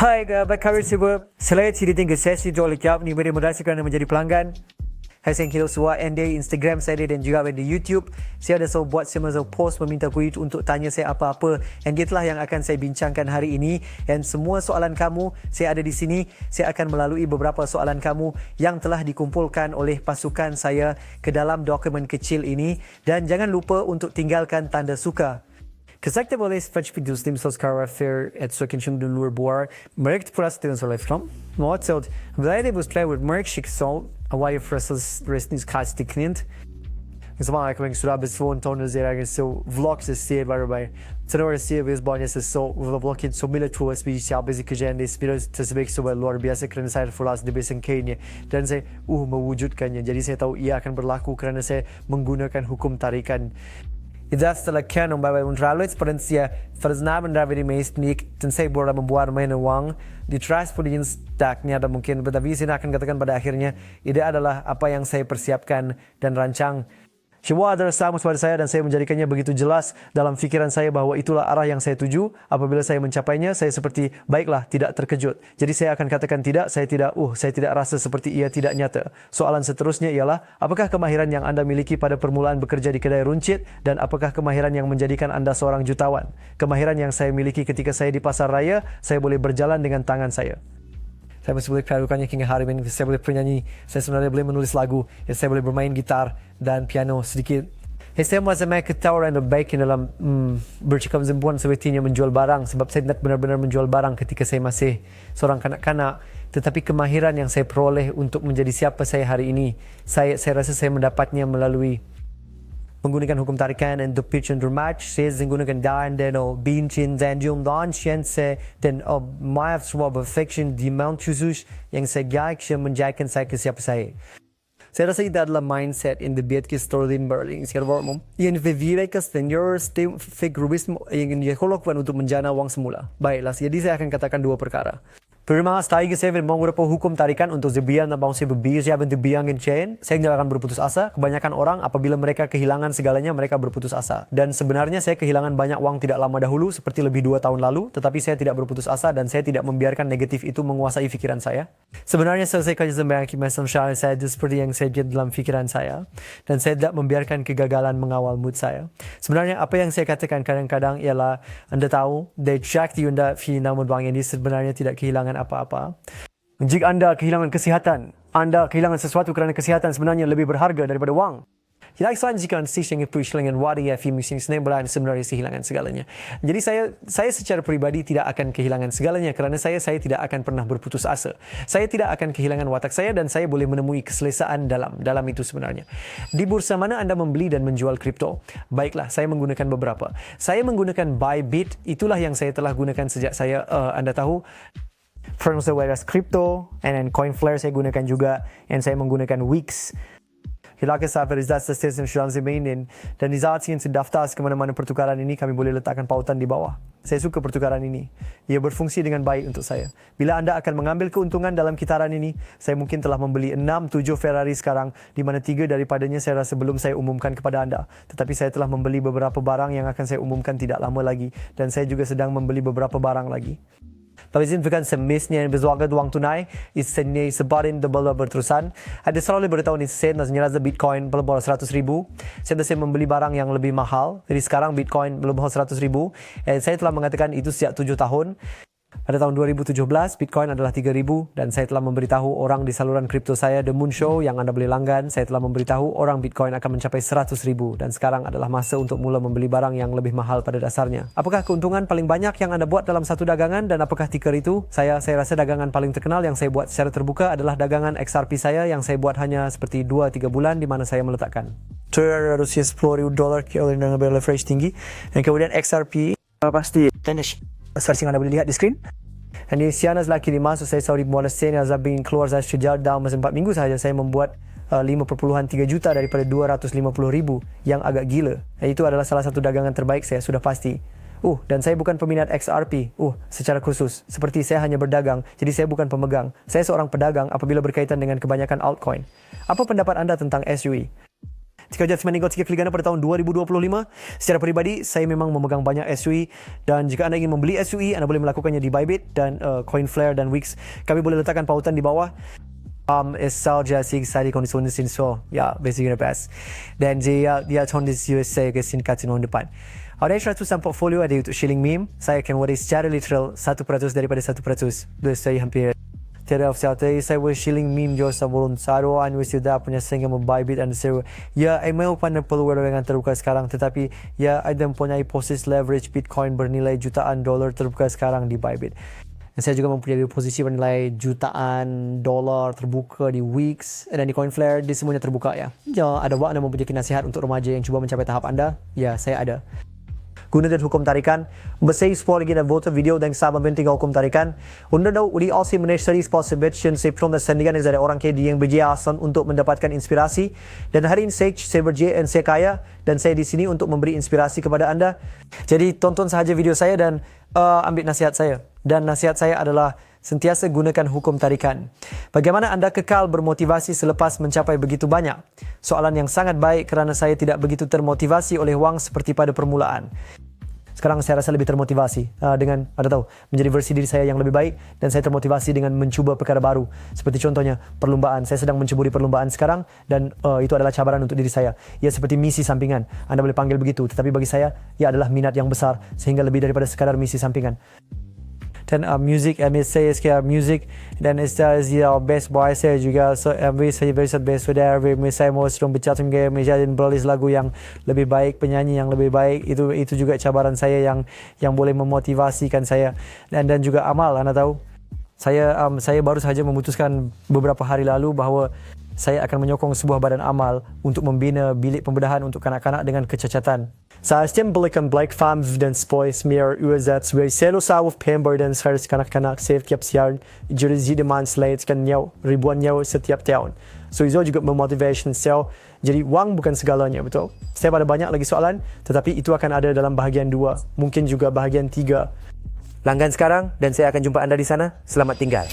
Hai, apa khabar semua? Saya tidak tinggal sesi jual ikan ni beri modal kerana menjadi pelanggan. Saya ingin semua di Instagram saya dan juga di YouTube. Saya ada buat semua post meminta kuis untuk tanya saya apa-apa. Dan itulah yang akan saya bincangkan hari ini. Dan semua soalan kamu, saya ada di sini. Saya akan melalui beberapa soalan kamu yang telah dikumpulkan oleh pasukan saya ke dalam dokumen kecil ini. Dan jangan lupa untuk tinggalkan tanda suka. Gezegd hebben we deze video's die zoals karakter het zoeken van de luarboar. Merk het vooral tegen zo'n liefkram. Maar wat zult blijven we spelen met merk schik zo. Away versus resting kast de knint. Dus maar ik denk zo best gewoon tonen zeer eigenlijk zo vlogs is zeer waarbij. Tenor is zeer wees banjes is zo we blokken zo militair is speciaal basic agenda is spirit te sebaik zo wel luar biasa kerana saya fulas di base Kenya dan saya mewujudkannya. Jadi saya tahu ia akan berlaku kerana saya menggunakan hukum tarikan. Idas telah kian membawa mendralu eksperensia verznamen dari meisnik dan saya boleh membuat main uang di trust punya staknya ada mungkin tetapi saya akan katakan pada akhirnya ide adalah apa yang saya persiapkan dan rancang. Semua adalah sama pada saya dan saya menjadikannya begitu jelas dalam fikiran saya bahwa itulah arah yang saya tuju. Apabila saya mencapainya, saya seperti baiklah tidak terkejut. Jadi saya akan katakan tidak, saya tidak rasa seperti ia tidak nyata. Soalan seterusnya ialah apakah kemahiran yang anda miliki pada permulaan bekerja di kedai runcit dan apakah kemahiran yang menjadikan anda seorang jutawan? Kemahiran yang saya miliki ketika saya di pasar raya, saya boleh berjalan dengan tangan saya. Saya masih boleh melakukannya hingga hari ini. Saya boleh bernyanyi. Saya sebenarnya boleh menulis lagu. Saya boleh bermain gitar dan piano sedikit. Saya masih main ketawa dan baik dalam bercakap sempuan sepertinya menjual barang. Sebab saya tidak benar-benar menjual barang ketika saya masih seorang kanak-kanak. Tetapi kemahiran yang saya peroleh untuk menjadi siapa saya hari ini, saya rasa saya mendapatnya melalui menggunakan hukum tarikan dan pitch and match. Saya menggunakan dan bincin dan dan chance dan maaf semua perfection di mount khusus yang saya gaik menjadikan saya ke siapa saya. Saya rasa itu adalah mindset in the bed ke Sterling Berling. Saya berfirman, yang vivirai ke senior stem fake rubismo yang dikolokkan untuk menjana uang semula. Baiklah, jadi saya akan katakan dua perkara. Pertama, saya menggunakan hukum tarikan untuk sebian dan bangsa berbisa bentuk biangin chain. Saya tidak akan berputus asa. Kebanyakan orang apabila mereka kehilangan segalanya, mereka berputus asa. Dan sebenarnya saya kehilangan banyak uang tidak lama dahulu, seperti lebih 2 tahun lalu. Tetapi saya tidak berputus asa dan saya tidak membiarkan negatif itu menguasai pikiran saya. Sebenarnya selesai membayangkan masalah saya seperti yang saya lihat dalam pikiran saya. Dan saya tidak membiarkan kegagalan mengawal mood saya. Sebenarnya apa yang saya katakan kadang-kadang ialah anda tahu, they track the anda namun bang ini sebenarnya tidak kehilangan apa-apa. Jika anda kehilangan kesihatan, anda kehilangan sesuatu kerana kesihatan sebenarnya lebih berharga daripada wang. Tidak soal jika anda ingin kehilangan wadah misi sebenarnya kehilangan segalanya. Jadi saya secara pribadi tidak akan kehilangan segalanya kerana saya tidak akan pernah berputus asa. Saya tidak akan kehilangan watak saya dan saya boleh menemui keselesaan dalam itu sebenarnya. Di bursa mana anda membeli dan menjual kripto? Baiklah, saya menggunakan beberapa. Saya menggunakan Bybit, itulah yang saya telah gunakan sejak saya anda tahu firm saya crypto and Coinflare saya gunakan juga dan saya menggunakan Wix. Hilakan saya verifikasi sistem insurans mainin dan di saat yang terdaftar ke mana-mana pertukaran ini kami boleh letakkan pautan di bawah. Saya suka pertukaran ini. Ia berfungsi dengan baik untuk saya. Bila anda akan mengambil keuntungan dalam kitaran ini, saya mungkin telah membeli 6-7 Ferrari sekarang di mana 3 daripadanya saya rasa belum saya umumkan kepada anda. Tetapi saya telah membeli beberapa barang yang akan saya umumkan tidak lama lagi dan saya juga sedang membeli beberapa barang lagi. Tapi bukan semisnya yang berzuaga uang tunai, istilahnya sebarin double berterusan. Ada selalu beritahu ni saya nak nyerah Bitcoin belum 100,000. Saya membeli barang yang lebih mahal. Jadi sekarang Bitcoin belum 100,000. Saya telah mengatakan itu sejak 7 tahun. Pada tahun 2017, Bitcoin adalah 3,000 dan saya telah memberitahu orang di saluran kripto saya, The Moon Show, yang anda boleh langgan. Saya telah memberitahu orang Bitcoin akan mencapai 100,000 dan sekarang adalah masa untuk mula membeli barang yang lebih mahal pada dasarnya. Apakah keuntungan paling banyak yang anda buat dalam satu dagangan dan apakah ticker itu? Saya rasa dagangan paling terkenal yang saya buat secara terbuka adalah dagangan XRP saya yang saya buat hanya seperti 2-3 bulan di mana saya meletakkan $10,000 dengan leverage tinggi dan kemudian XRP pasti finish. Seperti yang anda boleh lihat di skrin. Dan di sianas lagi di masuk saya Saudi Muala Sen yang bin keluar saya sejak dalam masa 4 minggu sahaja saya membuat 5.3 juta daripada 250,000 yang agak gila. Dan itu adalah salah satu dagangan terbaik saya sudah pasti. Dan saya bukan peminat XRP. Secara khusus. Seperti saya hanya berdagang. Jadi saya bukan pemegang. Saya seorang pedagang apabila berkaitan dengan kebanyakan altcoin. Apa pendapat anda tentang SUI? Tikau Jasmine Nicole 3 kali ganda pada tahun 2025. Secara peribadi, saya memang memegang banyak SUI dan jika anda ingin membeli SUI, anda boleh melakukannya di Bybit dan Coinflare dan Wix. Kami boleh letakkan pautan di bawah. Saja excited kondisi sin so ya basically the best. Dan dia tahun di USA ke sin kat tahun depan. Ada 100% portfolio ada untuk shilling meme. Saya akan waris secara literal 1% daripada 1%. Saya hampir tiada ofisial. Saya waris shilling meme jo sebelum saruan waris sudah punya sehingga membybit dan seru. Ya, email pada peluang dengan terbuka sekarang, tetapi ya ada mempunyai posisi leverage Bitcoin bernilai jutaan dolar terbuka sekarang di Bybit. Dan saya juga mempunyai posisi bernilai jutaan dolar terbuka di Wix dan di Coinflare. Di semuanya terbuka ya. Jika ada anda mempunyai nasihat untuk remaja yang cuba mencapai tahap anda, ya saya ada. Gunakan hukum tarikan. Bersih sport lagi dan voter video dan sahabat penting hukum tarikan. Unda dah uri also menasyari sport sebetulnya saya pernah sendirian dari orang kaya yang berjasa untuk mendapatkan inspirasi. Dan hari ini saya berjaya dan saya kaya dan saya di sini untuk memberi inspirasi kepada anda. Jadi tonton sahaja video saya dan ambil nasihat saya. Dan nasihat saya adalah sentiasa gunakan hukum tarikan. Bagaimana anda kekal bermotivasi selepas mencapai begitu banyak? Soalan yang sangat baik kerana saya tidak begitu termotivasi oleh wang seperti pada permulaan. Sekarang saya rasa lebih termotivasi dengan menjadi versi diri saya yang lebih baik dan saya termotivasi dengan mencuba perkara baru. Seperti contohnya perlumbaan. Saya sedang mencuburi perlumbaan sekarang dan itu adalah cabaran untuk diri saya. Ia seperti misi sampingan. Anda boleh panggil begitu, tetapi bagi saya ia adalah minat yang besar sehingga lebih daripada sekadar misi sampingan. Dan music, saya sekalian music dan saya best boy saya juga. So saya very best sudah. Saya mau sedang bercatum game, menjadi menulis lagu yang lebih baik, penyanyi yang lebih baik. Itu juga cabaran saya yang boleh memotivasikan saya. Dan juga amal, anda tahu. Saya baru sahaja memutuskan beberapa hari lalu bahawa saya akan menyokong sebuah badan amal untuk membina bilik pembedahan untuk kanak-kanak dengan kecacatan. Saya belikan Black Farms dan Spoy Smear UAZ sebagai selo sawah pember dan harus kanak-kanak setiap siang jurisdi demand selaitkan ribuan nyawa setiap tahun. So itu juga memotivation saya. Jadi wang bukan segalanya, betul? Saya ada banyak lagi soalan, tetapi itu akan ada dalam bahagian 2, mungkin juga bahagian 3. Langgan sekarang dan saya akan jumpa anda di sana. Selamat tinggal.